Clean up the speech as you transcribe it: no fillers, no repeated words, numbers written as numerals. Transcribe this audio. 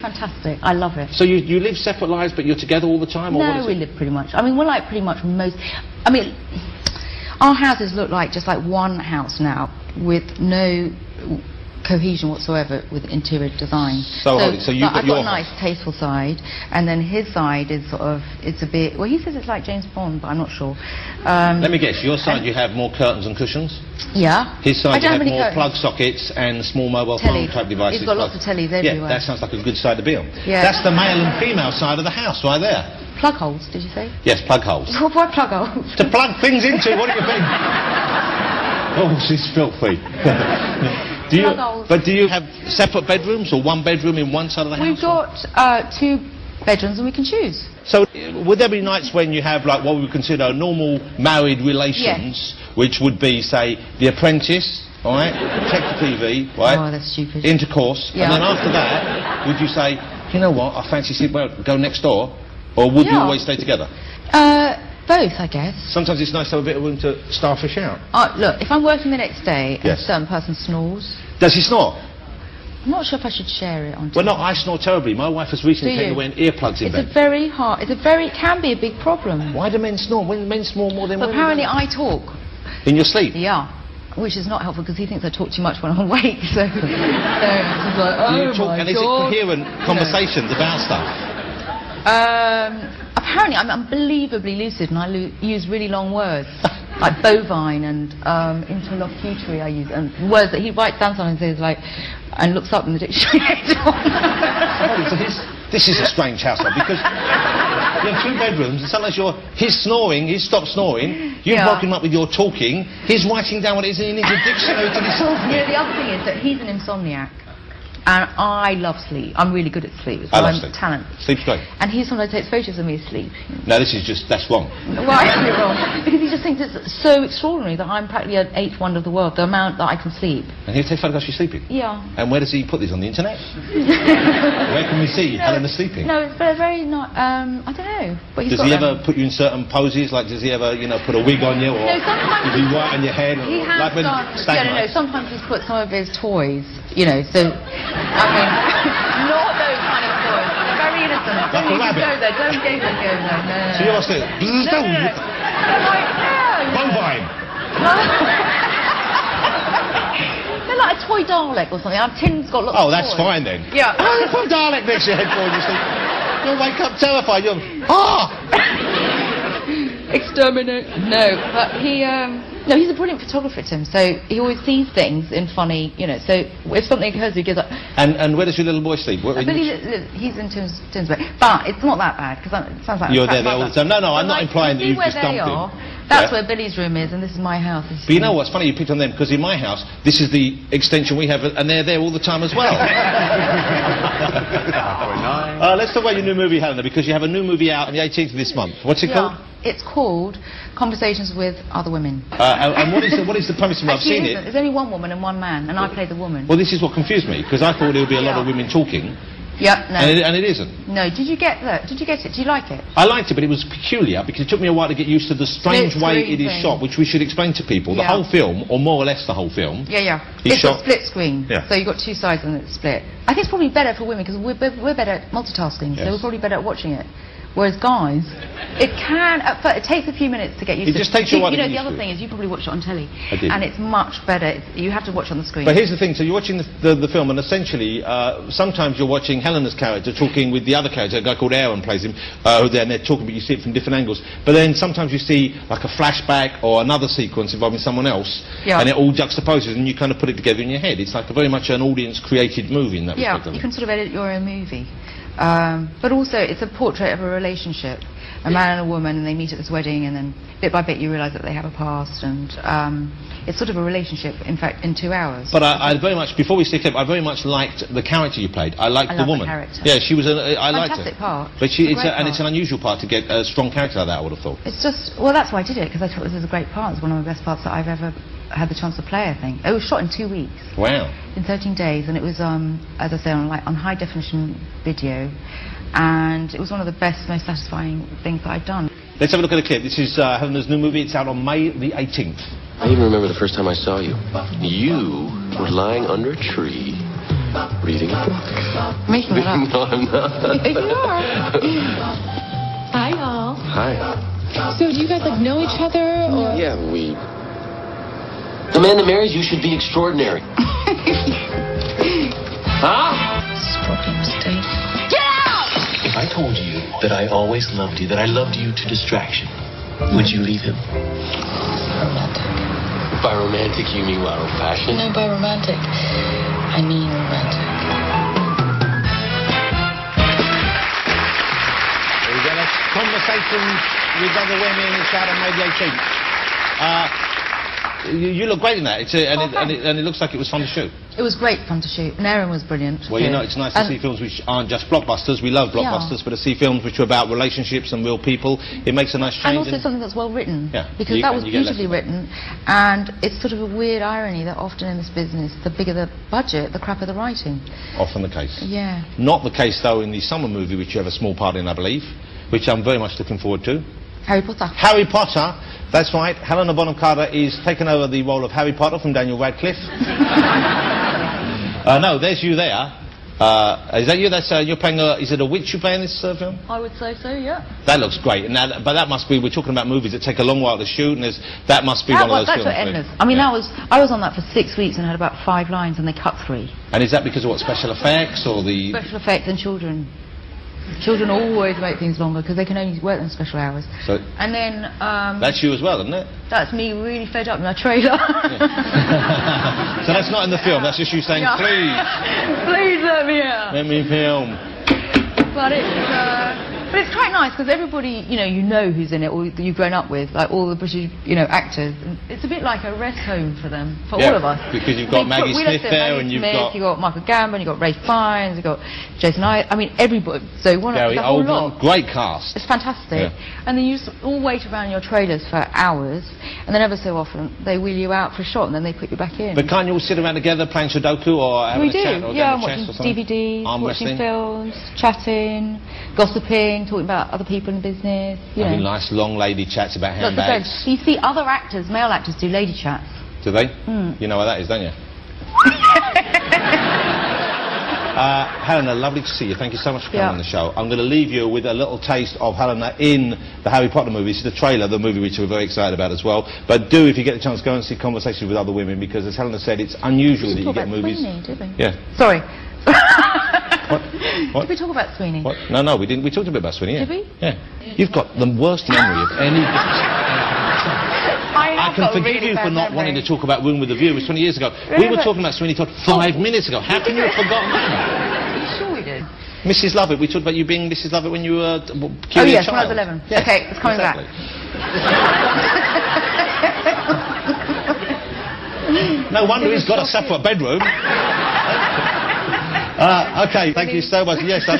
fantastic. I love it. So you live separate lives, but you're together all the time, or what No, is we it? live pretty much. I mean, we're like pretty much most. I mean, our houses look like just like one house now, with no cohesion whatsoever with interior design. So you've got I've your got a nice, tasteful side, and then his side is sort of, it's a bit, well, he says it's like James Bond, but I'm not sure. Let me guess, your side you have more curtains and cushions? Yeah. His side you have more curtains. plug sockets and small mobile phone type devices. He's got lots of tellies everywhere. Yeah, that sounds like a good side to be on. Yeah. That's the male and female side of the house right there. Plug holes, did you say? Yes, plug holes. Why plug holes? To plug things into, what do you think? Oh, she's filthy. But do you have separate bedrooms, or one bedroom in one side of the house? We've got 2 bedrooms and we can choose. So would there be nights when you have like what we would consider normal married relations, which would be, say, The Apprentice, all right, check the TV, right? Oh, that's stupid. Intercourse, and then after that, would you say, you know what, I fancy sleep, well, go next door, or would you always stay together? Both, I guess. Sometimes it's nice to have a bit of room to starfish out. Look, if I'm working the next day and a certain person snores... Does he snore? I'm not sure if I should share it on TV. Well, no, I snore terribly. My wife has recently taken away earplugs in bed. It can be a big problem. Why do men snore? When men snore more than women? Apparently I talk. In your sleep? Yeah. Which is not helpful because he thinks I talk too much when I'm awake, so... he's like, oh, you talk, and is it coherent conversations about stuff? Apparently I'm unbelievably lucid and I use really long words. Like bovine and interlocutory I use, and words that he writes down something and says like, and looks up in the dictionary later on. So this is a strange household, because you have 2 bedrooms and sometimes he's snoring, he's stopped snoring, you've woken him up with your talking, he's writing down what it is and he needs a dictionary to decipher. Yeah, the other thing is that he's an insomniac. And I love sleep. I'm really good at sleep. So I love I'm sleep. Talent. Sleep's great. And he sometimes takes photos of me asleep. No, that's wrong. Why is it wrong? Because he just thinks it's so extraordinary that I'm practically an 8th wonder of the world, the amount that I can sleep. And he'll take photographs of you sleeping? Yeah. And where does he put these, on the internet? Where can we see Helena sleeping? No, it's very not, I don't know. But does he ever put you in certain poses? Like, does he ever, put a wig on you? Or does he write on your head? He has like done, sometimes he's put some of his toys, so, I mean, not those kind of toys. They're very innocent. Like don't a rabbit? Go there. Don't go there. No. So you're still... No. Bovine! They're like a toy Dalek or something. Tim's got lots of toys. Oh, that's fine then. Yeah. Oh, they put a Dalek next to your head for you. You'll wake up terrified. You'll... Exterminate. No, but he... No, he's a brilliant photographer, Tim, so he always sees things in funny, so if something occurs, he gives up. And where does your little boy sleep? He's in Tim's bed. But it's not that bad, because it sounds like... You're there all the time. No, I'm not implying that you've just dumped him. That's where Billy's room is, and this is my house. But you know what's funny, you picked on them, because in my house, this is the extension we have, and they're there all the time as well. Let's talk about your new movie, Helena, because you have a new movie out on the 18th of this month. What's it called? It's called Conversations with Other Women. And what is the premise of it? I've seen it. There's only one woman and one man, and I play the woman. Well, this is what confused me, because I thought there would be a lot of women talking. Yep, no. And it isn't. No, did you get it? Do you like it? I liked it, but it was peculiar, because it took me a while to get used to the strange way it is shot, which we should explain to people. The whole film, or more or less the whole film... It's a split screen, so you've got 2 sides and it's split. I think it's probably better for women, because we're better at multitasking, so we're probably better at watching it. Whereas guys, it takes a few minutes to get used to. It just takes you a while to get used to. The other thing is you probably watched it on telly. I did. And it's much better. You have to watch on the screen. But here's the thing, so you're watching the film, and essentially, sometimes you're watching Helena's character talking with the other character, a guy called Aaron plays him, and they're talking, but you see it from different angles. But then sometimes you see like a flashback or another sequence involving someone else, and it all juxtaposes, and you kind of put it together in your head. It's like very much an audience-created movie in that respect. Yeah, you can sort of edit your own movie. But also, it's a portrait of a relationship, a man and a woman, and they meet at this wedding, and then bit by bit you realise that they have a past, and it's sort of a relationship, in fact, in 2 hours. But I very much, before we stick up, I very much liked the character you played. I liked the woman. The character. Yeah, she was I liked her. Fantastic part. But it's an unusual part to get a strong character like that, I would have thought. It's just, well, that's why I did it, because I thought this was a great part. It's one of the best parts that I've ever had the chance to play, I think. It was shot in 2 weeks. Wow. In 13 days, and it was, as I say, on high definition video, and it was one of the best, most satisfying things that I've done. Let's have a look at the clip. This is Helena's new movie. It's out on May the 18th. I even remember the first time I saw you. You were lying under a tree Reading a book. Making it up. No, I'm not. You are. Hi, y'all. Hi. So do you guys like know each other, or? Yeah, we... The man that marries you should be extraordinary. Huh? Probably a mistake. If I told you that I always loved you, that I loved you to distraction, would you leave him? Romantic. By romantic, you mean what, old-fashioned? No, by romantic, I mean romantic. We've got a conversation with other women. It's out on May the 18th. You look great in that, and it looks like it was fun to shoot. It was great fun to shoot, and Erin was brilliant. Well, you know, it's nice to see films which aren't just blockbusters. We love blockbusters, but to see films which are about relationships and real people, it makes a nice change. And also something that's well written. Yeah, because that was beautifully written, and it's sort of a weird irony that often in this business, the bigger the budget, the crappier the writing. Often the case. Yeah. Not the case, though, in the summer movie, which you have a small part in, I believe, which I'm very much looking forward to. Harry Potter. Harry Potter, that's right. Helena Bonham Carter is taking over the role of Harry Potter from Daniel Radcliffe. No, there's you there. Is that you? That's you're playing is it a witch you play in this film? I would say so, yeah. That looks great. And but that must be, we're talking about movies that take a long while to shoot, and that must be one of those films. That's endless. I mean, I was on that for 6 weeks and had about 5 lines, and they cut 3. And is that because of what, special effects or the... Special effects and children. Children always make things longer because they can only work them special hours. So and then... that's you as well, isn't it? That's me really fed up in my trailer. Yeah. So that's not in the film, that's just you saying, please. Please let me out. Let me film. But it's quite nice because everybody, you know who's in it, or you've grown up with, like all the British, actors. And it's a bit like a rest home for them, for all of us. Because you've got Maggie Smith there, and you've got Michael Gambon, you've got Ray Fiennes, you've got Jason I mean, everybody. So Gary Oldman, great cast. It's fantastic. Yeah. And then you just all wait around your trailers for hours, and then ever so often they wheel you out for a shot, and then they put you back in. But can't you all sit around together playing Sudoku or having a chat or I'm watching DVDs, watching films, chatting, gossiping, talking about other people in business. Having nice long lady chats about handbags. You see other actors, male actors, do lady chats. Do they? You know what that is, don't you? Helena, lovely to see you. Thank you so much for coming on the show. I'm going to leave you with a little taste of Helena in the Harry Potter movie. This is the trailer, the movie which we're very excited about as well. But do, if you get the chance, go and see Conversations with Other Women, because as Helena said, it's unusual that you get movies... Sweeney, did we? Yeah. Sorry. What? Did we talk about Sweeney? What? No, we didn't. We talked a bit about Sweeney, yeah. Did we? Yeah. You've got the worst memory of any... I can forgive you for not wanting to talk about Room with a View. It was 20 years ago. We were talking about Sweeney Todd 5 minutes ago. How can you have forgotten that? Are you sure we did? Mrs. Lovett. We talked about you being Mrs. Lovett when you were Oh yes, when I was 11. Yeah. Okay, it's coming back. No wonder he's got a separate bedroom. Okay, thank you so much. Yes, I